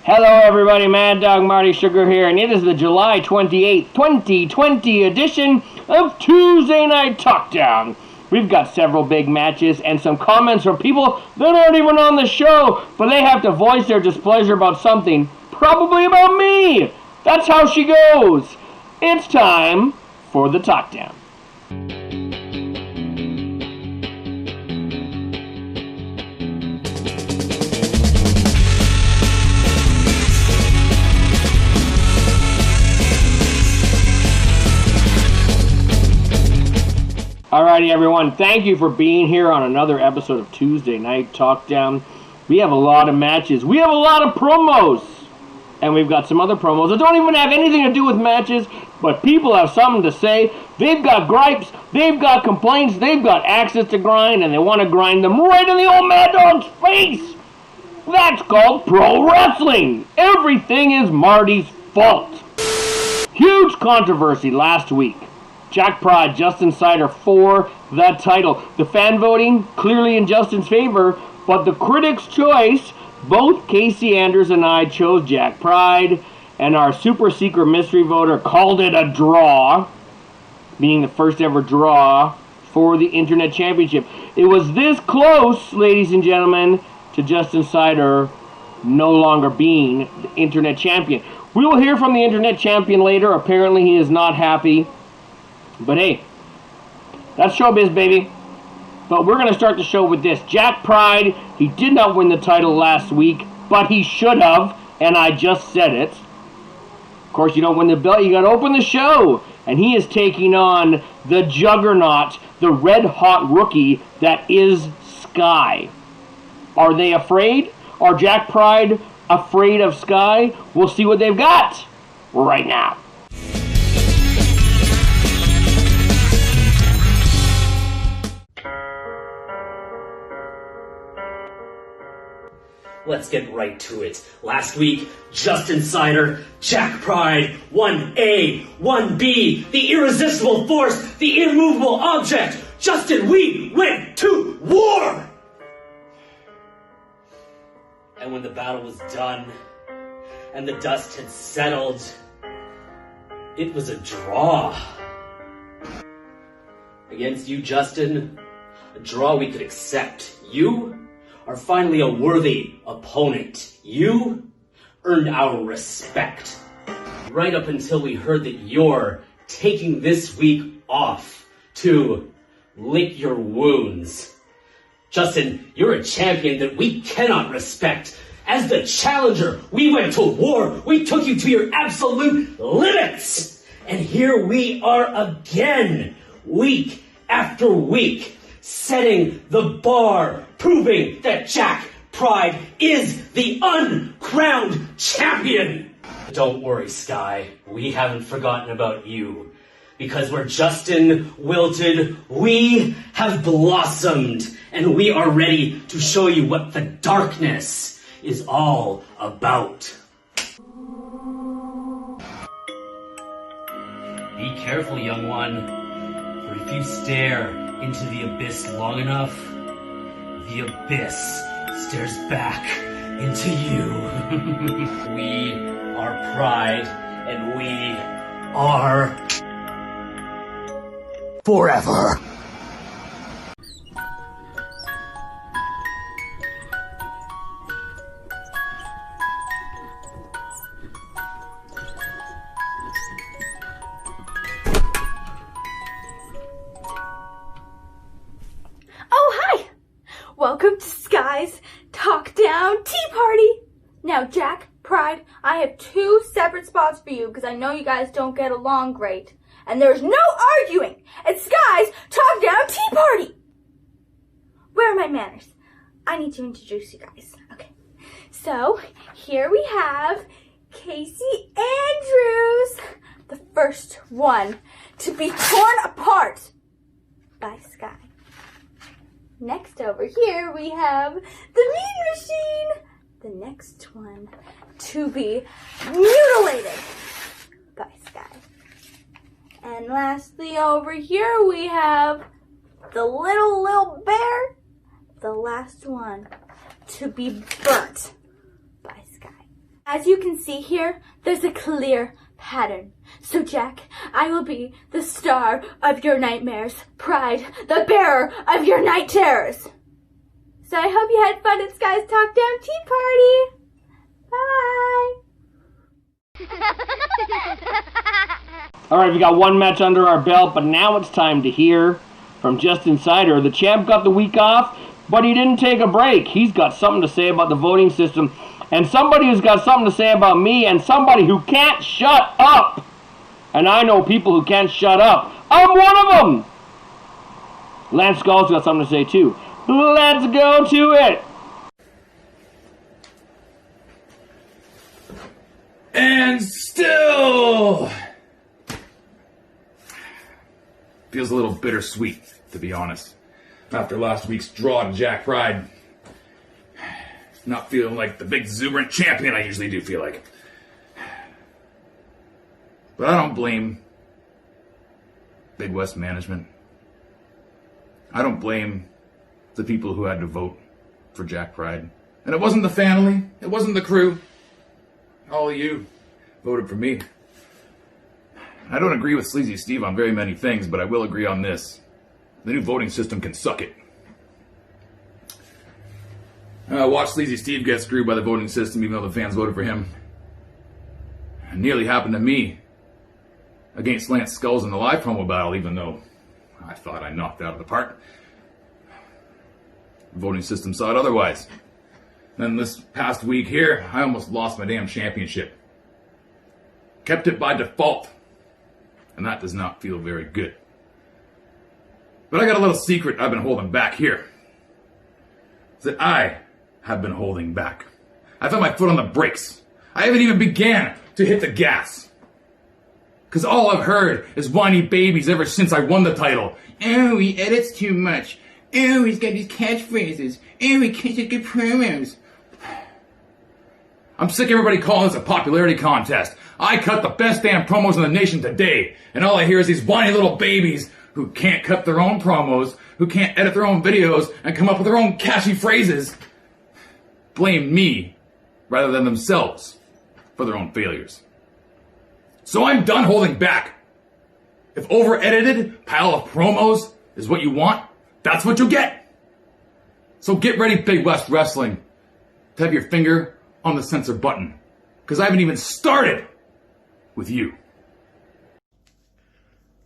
Hello everybody, Mad Dog Marty Sugar here, and it is the July 28th, 2020 edition of Tuesday Night TalkDown. We've got several big matches and some comments from people that aren't even on the show, but they have to voice their displeasure about something, probably about me. That's how she goes. It's time for the TalkDown. Alrighty everyone, thank you for being here on another episode of Tuesday Night TalkDown. We have a lot of matches, we have a lot of promos, and we've got some other promos that don't even have anything to do with matches, but people have something to say. They've got gripes, they've got complaints, they've got axes to grind, and they want to grind them right in the old Mad Dog's face. That's called pro wrestling. Everything is Marty's fault. Huge controversy last week. Jack Pride, Justin Cider for that title. The fan voting clearly in Justin's favor, but the critics' choice, both Casey Anders and I chose Jack Pride, and our super secret mystery voter called it a draw, being the first ever draw for the Internet Championship. It was this close, ladies and gentlemen, to Justin Cider no longer being the Internet Champion. We will hear from the Internet Champion later. Apparently he is not happy. But hey, that's showbiz, baby. But we're going to start the show with this. Jack Pride, he did not win the title last week, but he should have, and I just said it. Of course, you don't win the belt, you got to open the show. And he is taking on the juggernaut, the red-hot rookie that is Skye. Are they afraid? Are Jack Pride afraid of Skye? We'll see what they've got right now. Let's get right to it. Last week, Justin Cider, Jack Pride, 1A, 1B, the irresistible force, the immovable object. Justin, we went to war! And when the battle was done, and the dust had settled, it was a draw. Against you, Justin, a draw we could accept. You are finally a worthy opponent. You earned our respect. Right up until we heard that you're taking this week off to lick your wounds. Justin, you're a champion that we cannot respect. As the challenger, we went to war. We took you to your absolute limits. And here we are again, week after week, setting the bar, proving that Jack Pride is the uncrowned champion. Don't worry, Skye. We haven't forgotten about you. Because where Justin wilted, we have blossomed. And we are ready to show you what the darkness is all about. Be careful, young one. For if you stare into the abyss long enough, the abyss stares back into you. We are Pride, and we are forever. Welcome to Skye's TalkDown Tea Party! Now, Jack, Pride, I have two separate spots for you because I know you guys don't get along great. And there's no arguing at Skye's TalkDown Tea Party! Where are my manners? I need to introduce you guys. Okay. So, here we have Casey Andrews, the first one to be torn apart by Skye. Next over here we have the Mean Machine, the next one to be mutilated by Skye. And lastly over here we have the little bear, the last one to be burnt by Skye. As you can see here, there's a clear pattern. So Jack, I will be the star of your nightmares. Pride, the bearer of your night terrors. So I hope you had fun at Skye's TalkDown Tea Party. Bye! Alright, we got one match under our belt, but now it's time to hear from Justin Cider. The champ got the week off, but he didn't take a break. He's got something to say about the voting system, and somebody who's got something to say about me, and somebody who can't shut up. And I know people who can't shut up. I'm one of them! Lance Skullz got something to say too. Let's go to it! And still feels a little bittersweet, to be honest. After last week's draw to Jack Pride, not feeling like the big exuberant champion I usually do feel like. But I don't blame Big West management. I don't blame the people who had to vote for Jack Pride. And it wasn't the family, it wasn't the crew. All of you voted for me. I don't agree with Sleazy Steve on very many things, but I will agree on this. The new voting system can suck it. I watched Sleazy Steve get screwed by the voting system even though the fans voted for him. It nearly happened to me against Lance Skullz in the live promo battle, even though I thought I knocked it out of the park. The voting system saw it otherwise. Then this past week here, I almost lost my damn championship. Kept it by default. And that does not feel very good. But I got a little secret I've been holding back here. It's that I have been holding back. I've had my foot on the brakes. I haven't even began to hit the gas. Because all I've heard is whiny babies ever since I won the title. Oh, he edits too much. Oh, he's got these catchphrases. Oh, he can't get good promos. I'm sick of everybody calling this a popularity contest. I cut the best damn promos in the nation today, and all I hear is these whiny little babies who can't cut their own promos, who can't edit their own videos, and come up with their own catchy phrases. Blame me, rather than themselves, for their own failures. So I'm done holding back. If over-edited pile of promos is what you want, that's what you'll get. So get ready, Big West Wrestling, to have your finger on the censor button, because I haven't even started with you.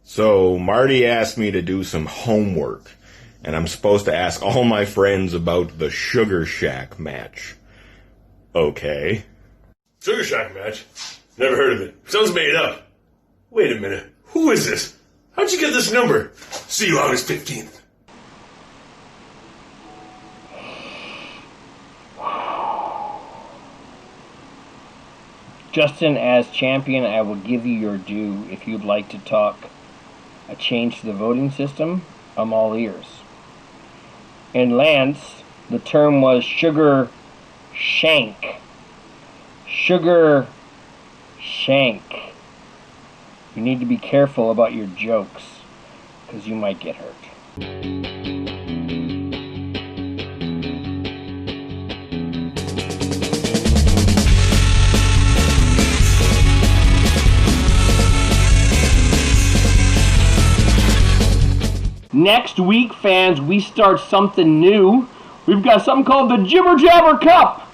So Marty asked me to do some homework, and I'm supposed to ask all my friends about the Sugar Shack match. Okay. Sugar Shack match? Never heard of it. Sounds made up. Wait a minute. Who is this? How'd you get this number? See you August 15th. Justin, as champion, I will give you your due. If you'd like to talk a change to the voting system, I'm all ears. In Lance, the term was sugar shank. Sugar shank. You need to be careful about your jokes, because you might get hurt. Next week, fans, we start something new. We've got something called the Jibber Jabber Cup,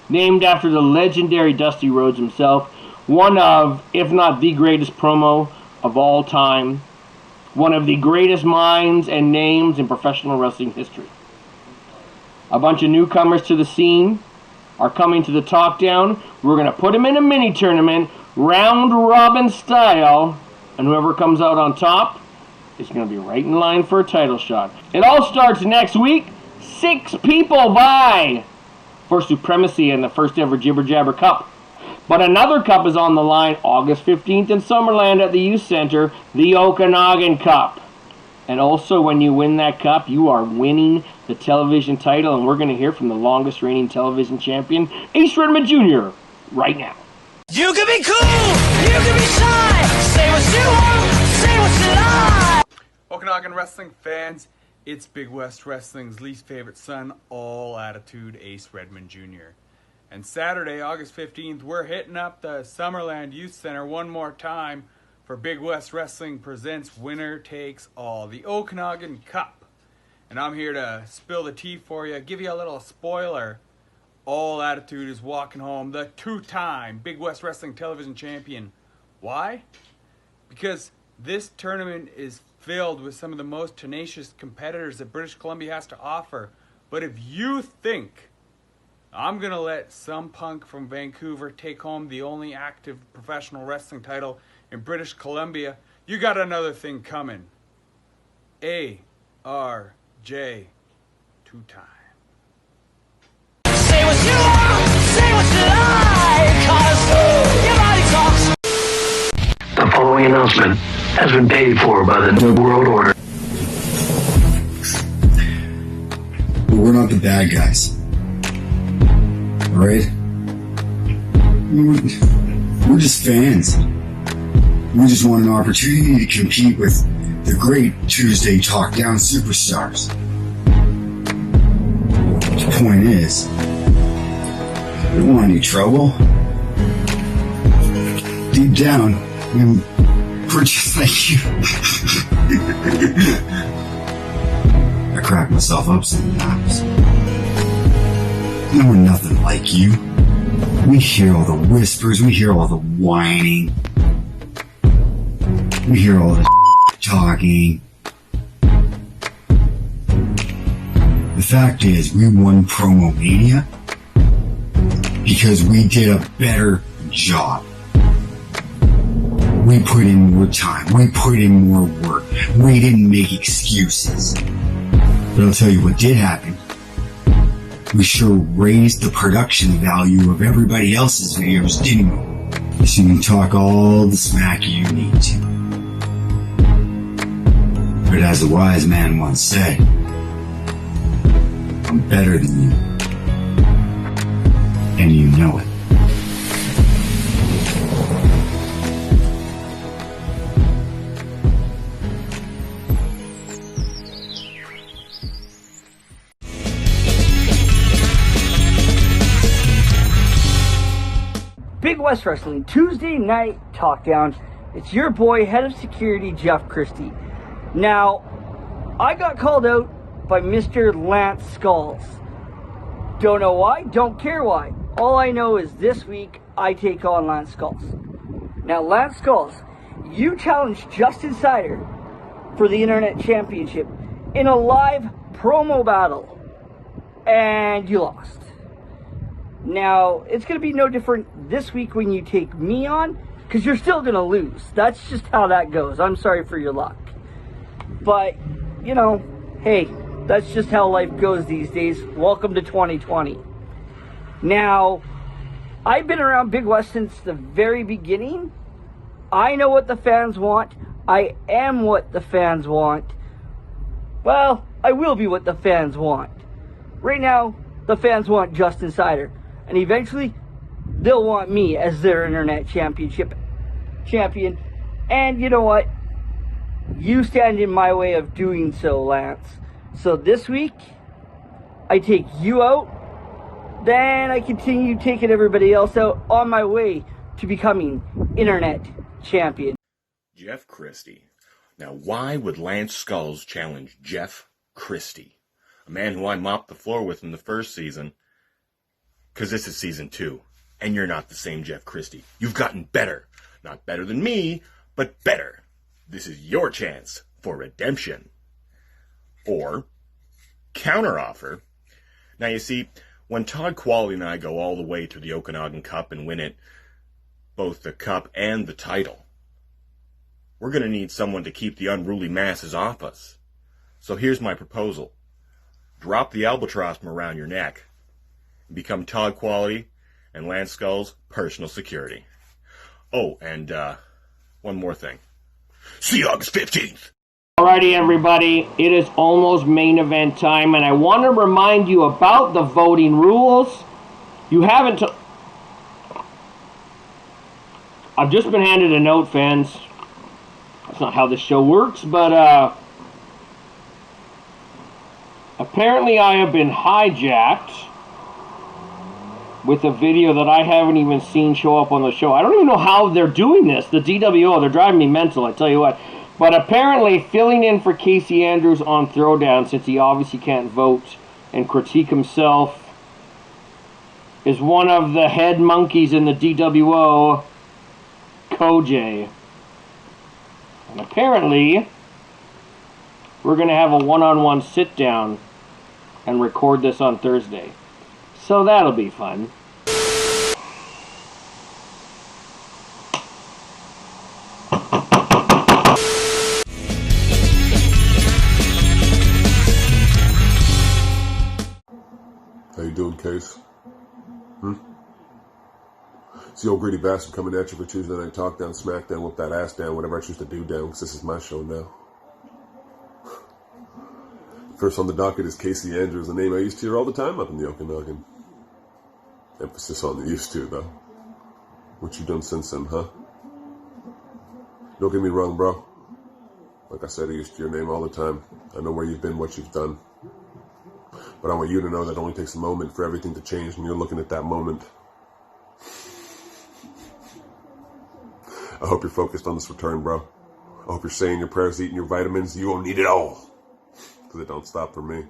named after the legendary Dusty Rhodes himself, one of, if not the greatest promo of all time, one of the greatest minds and names in professional wrestling history. A bunch of newcomers to the scene are coming to the TalkDown. We're going to put them in a mini tournament, round robin style, and whoever comes out on top is going to be right in line for a title shot. It all starts next week. 6 people vie for supremacy in the first ever Jibber Jabber Cup. But another cup is on the line August 15th in Summerland at the Youth Center, the Okanagan Cup. And also, when you win that cup, you are winning the television title, and we're going to hear from the longest reigning television champion, Ace Redmann Jr., right now. You can be cool, you can be shy, say what you want, say what you like. Okanagan Wrestling fans, it's Big West Wrestling's least favorite son, all attitude Ace Redmann Jr. And Saturday, August 15th, we're hitting up the Summerland Youth Center one more time for Big West Wrestling presents Winner Takes All, the Okanagan Cup. And I'm here to spill the tea for you, give you a little spoiler. All Attitude is walking home the two-time Big West Wrestling Television Champion. Why? Because this tournament is filled with some of the most tenacious competitors that British Columbia has to offer. But if you think I'm going to let some punk from Vancouver take home the only active professional wrestling title in British Columbia, you got another thing coming. ARJ two-time. Say what you want, say what you like, 'cause your body talks. The following announcement has been paid for by the New World Order. But we're not the bad guys. Alright? We're just fans. We just want an opportunity to compete with the great Tuesday TalkDown superstars. The point is, we don't want any trouble. Deep down, we're just like you. I crack myself up sometimes. No, we're nothing like you. We hear all the whispers, we hear all the whining, we hear all the talking. The fact is, we won Promo Mania because we did a better job. We put in more time, we put in more work, we didn't make excuses. But I'll tell you what did happen. We sure raised the production value of everybody else's videos, didn't we? So you can talk all the smack you need to. But as a wise man once said, I'm better than you. And you know it. Big West Wrestling Tuesday Night TalkDown. It's your boy, Head of Security, Jeff Christie. Now, I got called out by Mr. Lance Skullz. Don't know why, don't care why. All I know is this week, I take on Lance Skullz. Now, Lance Skullz, you challenged Justin Cider for the Internet Championship in a live promo battle, and you lost. Now, it's going to be no different this week when you take me on, because you're still going to lose. That's just how that goes. I'm sorry for your luck. But, you know, hey, that's just how life goes these days. Welcome to 2020. Now, I've been around Big West since the very beginning. I know what the fans want. I am what the fans want. Well, I will be what the fans want. Right now, the fans want Justin Cider. And eventually, they'll want me as their Internet Championship champion. And you know what? You stand in my way of doing so, Lance. So this week, I take you out. Then I continue taking everybody else out on my way to becoming Internet Champion. Jeff Christie. Now, why would Lance Skullz challenge Jeff Christie? A man who I mopped the floor with in the first season. Because this is season 2, and you're not the same Jeff Christie. You've gotten better. Not better than me, but better. This is your chance for redemption. Or, counteroffer. Now you see, when Todd Qualley and I go all the way to the Okanagan Cup and win it, both the cup and the title, we're going to need someone to keep the unruly masses off us. So here's my proposal. Drop the albatross from around your neck. Become Todd Qualley and Lance Skullz' personal security. Oh, and one more thing. See you August 15th. Alrighty, everybody. It is almost main event time, and I want to remind you about the voting rules. You haven't... I've just been handed a note, fans. That's not how this show works, but apparently I have been hijacked with a video that I haven't even seen show up on the show. I don't even know how they're doing this. The DWO, they're driving me mental, I tell you what. But apparently, filling in for Casey Andrews on Throwdown, since he obviously can't vote and critique himself, is one of the head monkeys in the DWO, Koj. And apparently, we're going to have a one-on-one sit-down and record this on Thursday. So that'll be fun. How you doing, Case? It's the old greedy bastard coming at you for Tuesday Night TalkDown, SmackDown, whip that ass down, whatever I choose to do down, because this is my show now. First on the docket is Casey Andrews, the name I used to hear all the time up in the Okanagan. Emphasis on the used to, though. What you done since then, huh? Don't get me wrong, bro. Like I said, I used to hear your name all the time. I know where you've been, what you've done. But I want you to know that it only takes a moment for everything to change when you're looking at that moment. I hope you're focused on this return, bro. I hope you're saying your prayers, eating your vitamins. You won't need it all. Because it don't stop for me.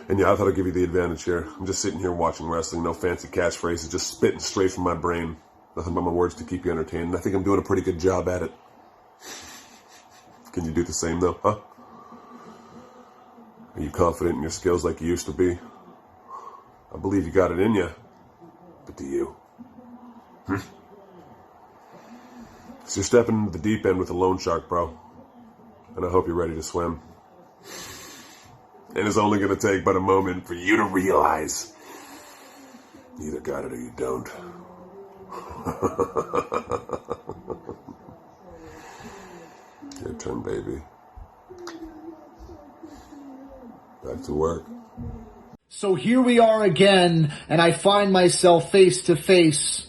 And yeah, I thought I'd give you the advantage here. I'm just sitting here watching wrestling. No fancy catchphrases. Just spitting straight from my brain. Nothing but my words to keep you entertained. And I think I'm doing a pretty good job at it. Can you do the same, though, huh? Are you confident in your skills like you used to be? I believe you got it in you. But do you? So you're stepping into the deep end with a loan shark, bro. And I hope you're ready to swim. And it's only going to take but a moment for you to realize you either got it or you don't. Your turn, baby. Back to work. So here we are again, and I find myself face to face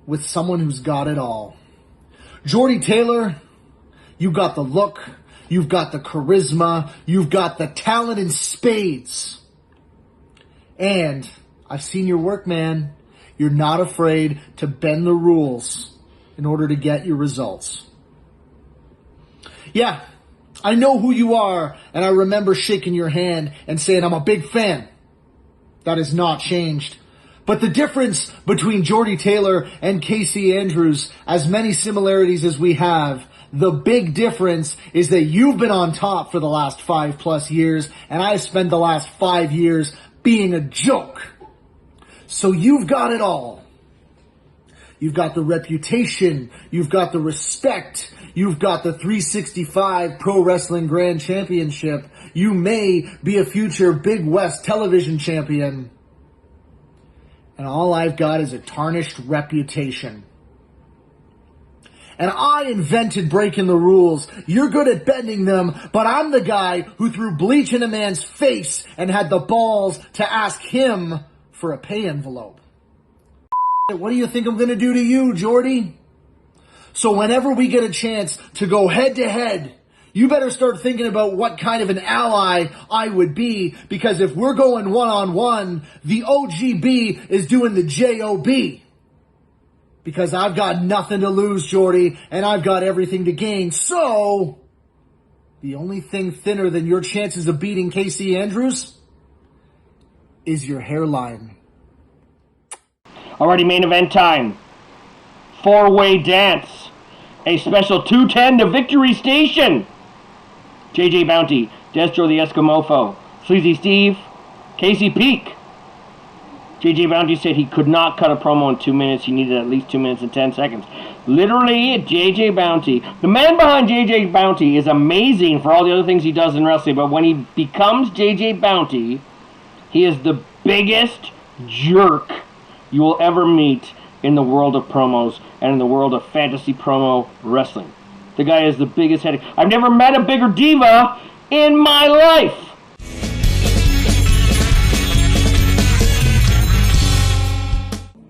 with someone who's got it all. Jordie Taylor, you got the look, you've got the charisma, you've got the talent in spades. And I've seen your work, man. You're not afraid to bend the rules in order to get your results. Yeah, I know who you are, and I remember shaking your hand and saying I'm a big fan. That has not changed. But the difference between Jordie Taylor and Casey Andrews, as many similarities as we have, the big difference is that you've been on top for the last 5+ years, and I've spent the last 5 years being a joke. So you've got it all. You've got the reputation, you've got the respect, you've got the 365 Pro Wrestling Grand Championship. You may be a future Big West television champion. And all I've got is a tarnished reputation. And I invented breaking the rules. You're good at bending them, but I'm the guy who threw bleach in a man's face and had the balls to ask him for a pay envelope. What do you think I'm going to do to you, Jordie? So whenever we get a chance to go head to head, you better start thinking about what kind of an ally I would be, because if we're going one-on-one, the OGB is doing the JOB. Because I've got nothing to lose, Jordie, and I've got everything to gain. So, the only thing thinner than your chances of beating Casey Andrews is your hairline. Already main event time. 4-way dance. A special 210 to Victory Station. JJ Bounty, Deztro The Eskimofo, Sleazy Steve, Casey Peake. JJ Bounty said he could not cut a promo in 2 minutes. He needed at least 2 minutes and 10 seconds. Literally, JJ Bounty. The man behind JJ Bounty is amazing for all the other things he does in wrestling, but when he becomes JJ Bounty, he is the biggest jerk you will ever meet in the world of promos and in the world of fantasy promo wrestling. The guy is the biggest headache. I've never met a bigger diva in my life.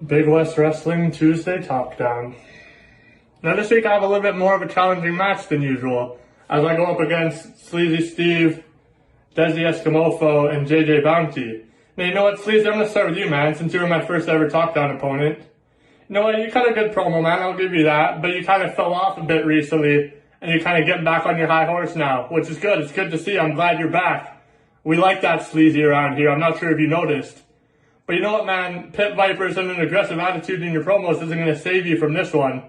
Big West Wrestling Tuesday TalkDown. Now this week I have a little bit more of a challenging match than usual, as I go up against Sleazy Steve, Deztro The Eskimofo, and JJ Bounty. Now, you know what, Sleazy, I'm going to start with you, man, since you were my first ever TalkDown opponent. You know what, you cut a good promo, man, I'll give you that, but you kind of fell off a bit recently, and you're kind of getting back on your high horse now, which is good. It's good to see. I'm glad you're back. We like that Sleazy around here. I'm not sure if you noticed. But you know what, man, pit vipers and an aggressive attitude in your promos isn't going to save you from this one.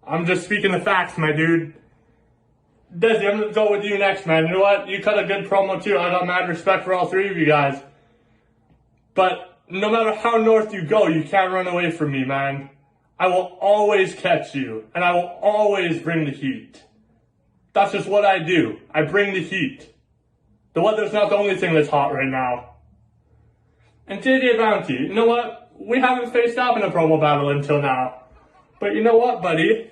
I'm just speaking the facts, my dude. Desi, I'm going to go with you next, man. You know what? You cut a good promo, too. I got mad respect for all three of you guys. But no matter how north you go, you can't run away from me, man. I will always catch you, and I will always bring the heat. That's just what I do. I bring the heat. The weather's not the only thing that's hot right now. And JJ Bounty, you know what? We haven't faced off in a promo battle until now. But you know what, buddy?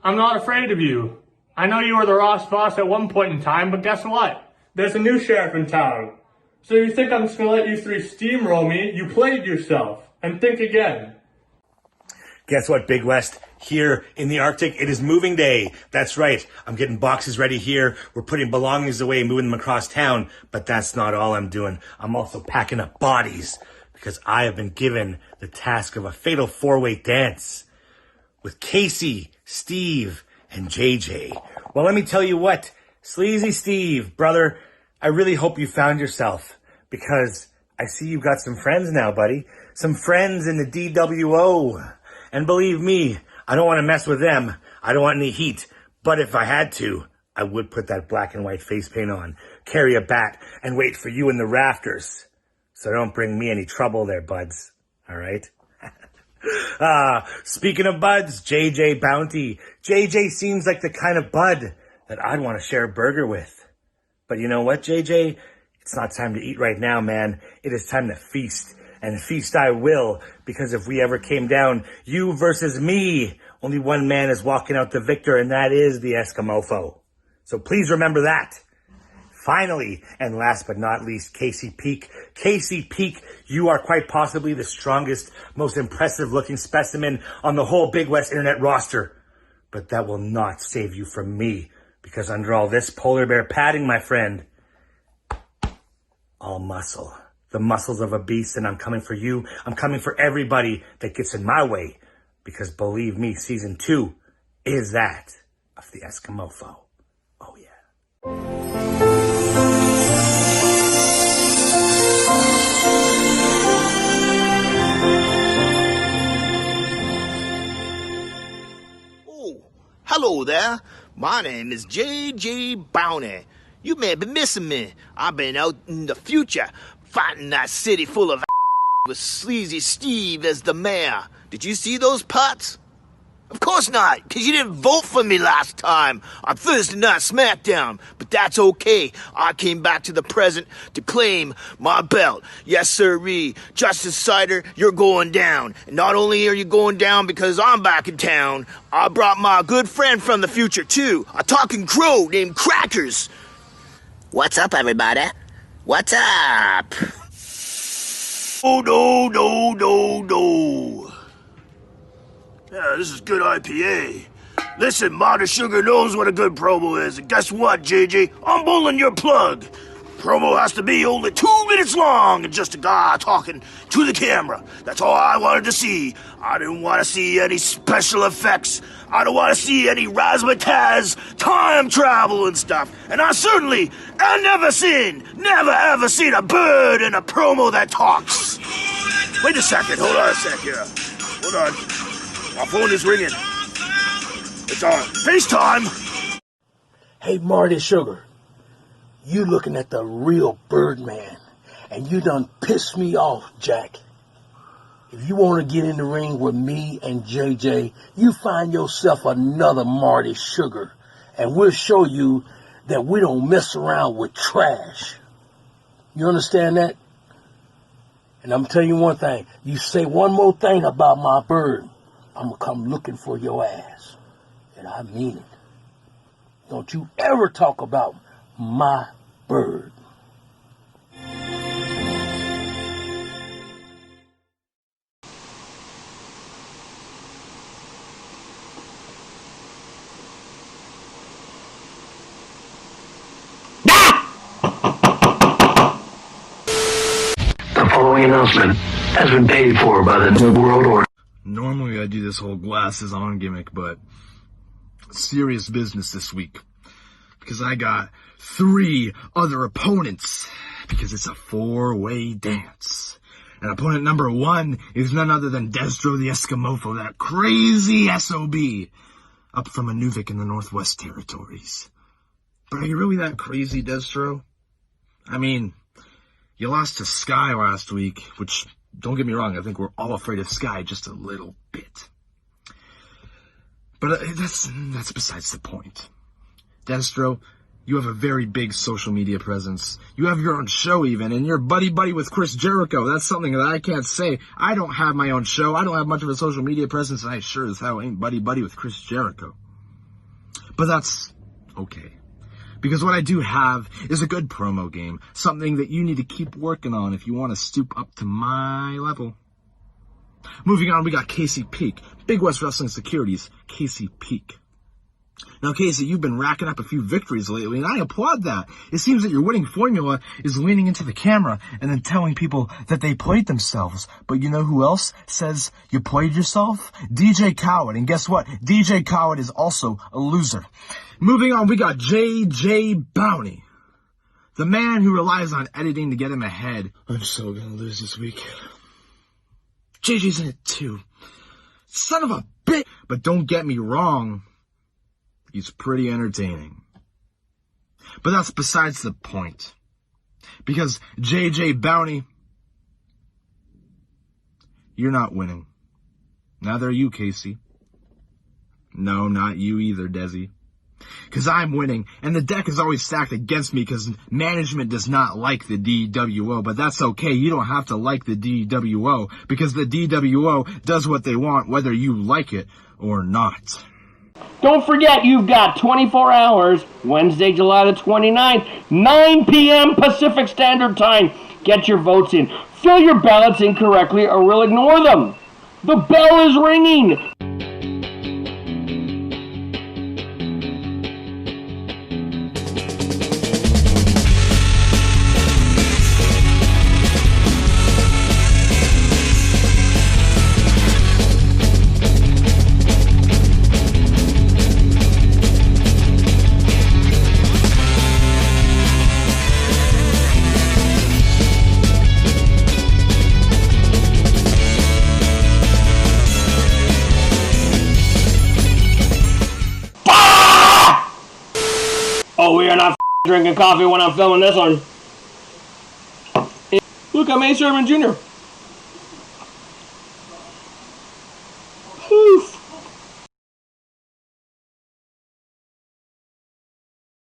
I'm not afraid of you. I know you were the Ross boss at one point in time, but guess what? There's a new sheriff in town. So you think I'm just going to let you three steamroll me? You played yourself. And think again. Guess what, Big West? Here in the Arctic, it is moving day. That's right. I'm getting boxes ready here. We're putting belongings away, moving them across town. But that's not all I'm doing. I'm also packing up bodies because I have been given the task of a fatal four-way dance with Casey, Steve, and JJ. Well, let me tell you what, Sleazy Steve, brother, I really hope you found yourself because I see you've got some friends now, buddy. Some friends in the DWO. And believe me, I don't want to mess with them. I don't want any heat. But if I had to, I would put that black and white face paint on, carry a bat, and wait for you in the rafters. So don't bring me any trouble there, buds. All right? Speaking of buds, JJ Bounty. JJ seems like the kind of bud that I'd want to share a burger with. But you know what, JJ? It's not time to eat right now, man. It is time to feast. And feast I will, because if we ever came down, you versus me, only one man is walking out the victor, and that is the Eskimofo. So please remember that. Finally, and last but not least, Casey Peake. Casey Peake, you are quite possibly the strongest, most impressive-looking specimen on the whole Big West Internet roster. But that will not save you from me, because under all this polar bear padding, my friend, all muscle. The muscles of a beast, and I'm coming for you. I'm coming for everybody that gets in my way. Because believe me, season 2 is that of the Eskimofo. Oh, yeah. Oh, hello there. My name is J.J. Bounty. You may be missing me. I've been out in the future fighting that city full of with Sleazy Steve as the mayor. Did you see those pots? Of course not, because you didn't vote for me last time on Thursday Night SmackDown. But that's okay. I came back to the present to claim my belt. Yes, sirree. Justice Cider, you're going down. And not only are you going down because I'm back in town, I brought my good friend from the future, too. A talking crow named Crackers. What's up, everybody? What's up? Oh, no. Yeah, this is good IPA. Listen, Marty Sugar knows what a good promo is. And guess what, JJ? I'm pulling your plug. Promo has to be only 2 minutes long and just a guy talking to the camera. That's all I wanted to see. I didn't want to see any special effects. I don't want to see any razzmatazz, time travel and stuff. And I never ever seen a bird in a promo that talks. Wait a second, hold on a sec here. Hold on. My phone is ringing. It's on FaceTime. Hey, Marty Sugar. You looking at the real Birdman, and you done pissed me off, Jack. If you want to get in the ring with me and JJ, you find yourself another Marty Sugar, and we'll show you that we don't mess around with trash. You understand that? And I'm telling you one thing. You say one more thing about my bird, I'm going to come looking for your ass. And I mean it. Don't you ever talk about my bird. The announcement has been paid for by the New World Order. Normally I do this whole glasses on gimmick, but serious business this week. Because I got 3 other opponents. Because it's a 4-way dance. And opponent number 1 is none other than Deztro The Eskimofo, that crazy SOB, up from Inuvik in the Northwest Territories. But are you really that crazy, Deztro? I mean, you lost to Skye last week, which, don't get me wrong, I think we're all afraid of Skye just a little bit. But that's besides the point. Deztro, you have a very big social media presence. You have your own show even, and you're buddy-buddy with Chris Jericho. That's something that I can't say. I don't have my own show. I don't have much of a social media presence, and I sure as hell ain't buddy-buddy with Chris Jericho. But that's okay. Because what I do have is a good promo game. Something that you need to keep working on if you want to stoop up to my level. Moving on, we got Peake. Big West Wrestling Securities, Peake. Now, Casey, you've been racking up a few victories lately, and I applaud that. It seems that your winning formula is leaning into the camera and then telling people that they played themselves. But you know who else says you played yourself? DJ Khaled. And guess what? DJ Khaled is also a loser. Moving on, we got JJ Bounty. The man who relies on editing to get him ahead. I'm so gonna lose this week. JJ's in it too. Son of a bitch! But don't get me wrong. He's pretty entertaining. But that's besides the point. Because JJ Bounty, you're not winning. Neither are you, Casey. No, not you either, Desi. Because I'm winning, and the deck is always stacked against me because management does not like the DWO, but that's okay. You don't have to like the DWO because the DWO does what they want whether you like it or not. Don't forget, you've got 24 hours, Wednesday, July the 29th, 9 p.m. Pacific Standard Time. Get your votes in. Fill your ballots in correctly or we'll ignore them. The bell is ringing. Oh, we are not drinking coffee when I'm filming this one. Look, I'm Ace Redmann Jr.